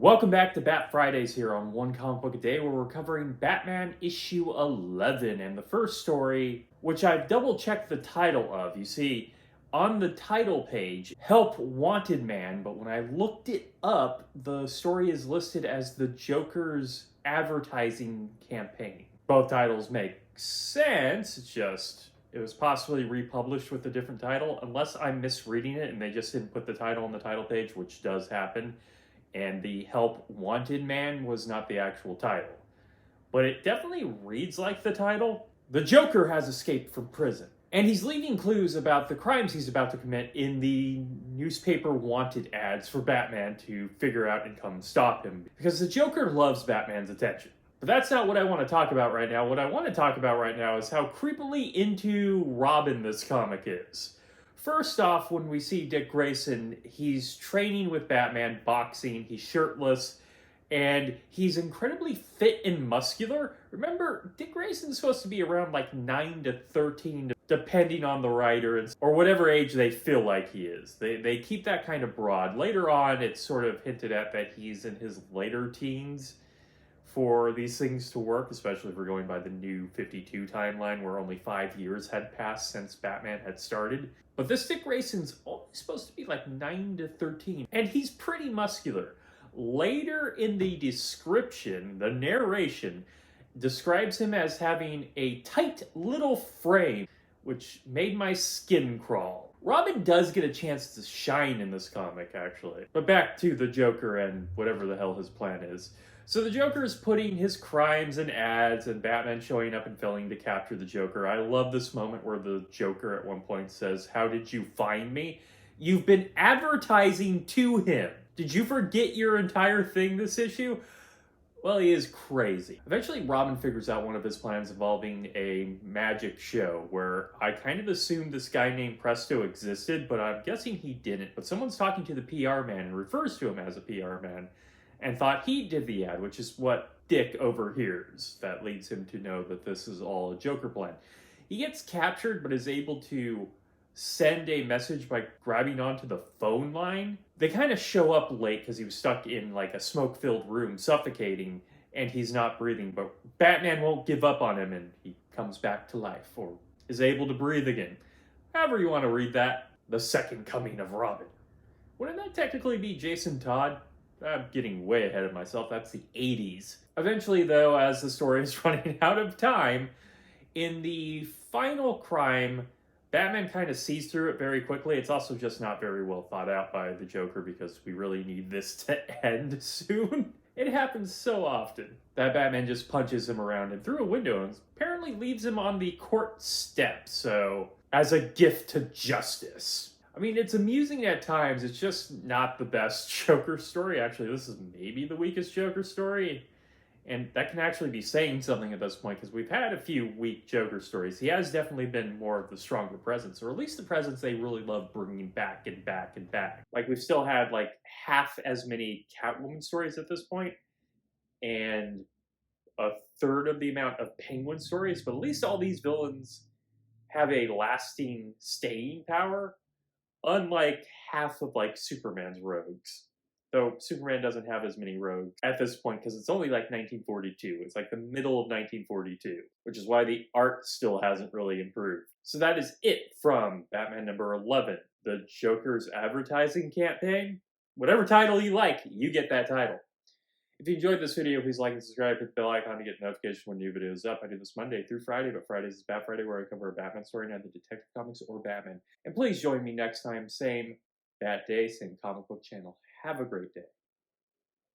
Welcome back to Bat Fridays here on One Comic Book a Day, where we're covering Batman issue 11 and the first story, which I've double checked the title of. You see, on the title page, Help Wanted Man, but when I looked it up, the story is listed as the Joker's advertising campaign. Both titles make sense, it's just it was possibly republished with a different title, unless I'm misreading it and they just didn't put the title on the title page, which does happen. And the Help Wanted Man was not the actual title. But it definitely reads like the title. The Joker has escaped from prison, and he's leaving clues about the crimes he's about to commit in the newspaper wanted ads for Batman to figure out and come stop him. Because the Joker loves Batman's attention. But that's not what I want to talk about right now. What I want to talk about right now is how creepily into Robin this comic is. First off, when we see Dick Grayson, he's training with Batman, boxing, he's shirtless, and he's incredibly fit and muscular. Remember, Dick Grayson's supposed to be around like 9 to 13, depending on the writer, or whatever age they feel like he is. They keep that kind of broad. Later on, it's sort of hinted at that he's in his later teens for these things to work, especially if we're going by the new 52 timeline where only 5 years had passed since Batman had started. But this Dick Grayson's only supposed to be like 9 to 13, and he's pretty muscular. Later in the description, the narration describes him as having a tight little frame, which made my skin crawl. Robin does get a chance to shine in this comic, actually. But back to the Joker and whatever the hell his plan is. So the Joker is putting his crimes in ads and Batman showing up and failing to capture the Joker. I love this moment where the Joker at one point says, "How did you find me?" You've been advertising to him. Did you forget your entire thing this issue? Well, he is crazy. Eventually, Robin figures out one of his plans involving a magic show where I kind of assumed this guy named Presto existed, but I'm guessing he didn't. But someone's talking to the PR man and refers to him as a PR man, and thought he did the ad, which is what Dick overhears. That leads him to know that this is all a Joker plan. He gets captured, but is able to send a message by grabbing onto the phone line. They kind of show up late because he was stuck in like a smoke-filled room, suffocating, and he's not breathing. But Batman won't give up on him, and he comes back to life, or is able to breathe again. However you want to read that. The second coming of Robin. Wouldn't that technically be Jason Todd? I'm getting way ahead of myself. That's the 80s. Eventually, though, as the story is running out of time, in the final crime, Batman kind of sees through it very quickly. It's also just not very well thought out by the Joker because we really need this to end soon. It happens so often that Batman just punches him around and through a window and apparently leaves him on the court steps, so as a gift to justice. I mean, it's amusing at times. It's just not the best Joker story. Actually, this is maybe the weakest Joker story. And that can actually be saying something at this point, because we've had a few weak Joker stories. He has definitely been more of the stronger presence, or at least the presence they really love bringing back and back and back. Like, we've still had like half as many Catwoman stories at this point, and a third of the amount of Penguin stories, but at least all these villains have a lasting staying power. Unlike half of like Superman's rogues. Though Superman doesn't have as many rogues at this point because it's only like 1942. It's like the middle of 1942, which is why the art still hasn't really improved. So that is it from Batman number 11, the Joker's advertising campaign. Whatever title you like, you get that title. If you enjoyed this video, please like and subscribe, hit the bell icon to get notifications when new videos up. I do this Monday through Friday, but Fridays is Bat Friday, where I cover a Batman story, either Detective Comics or Batman. And please join me next time, same Bat Day, same comic book channel. Have a great day.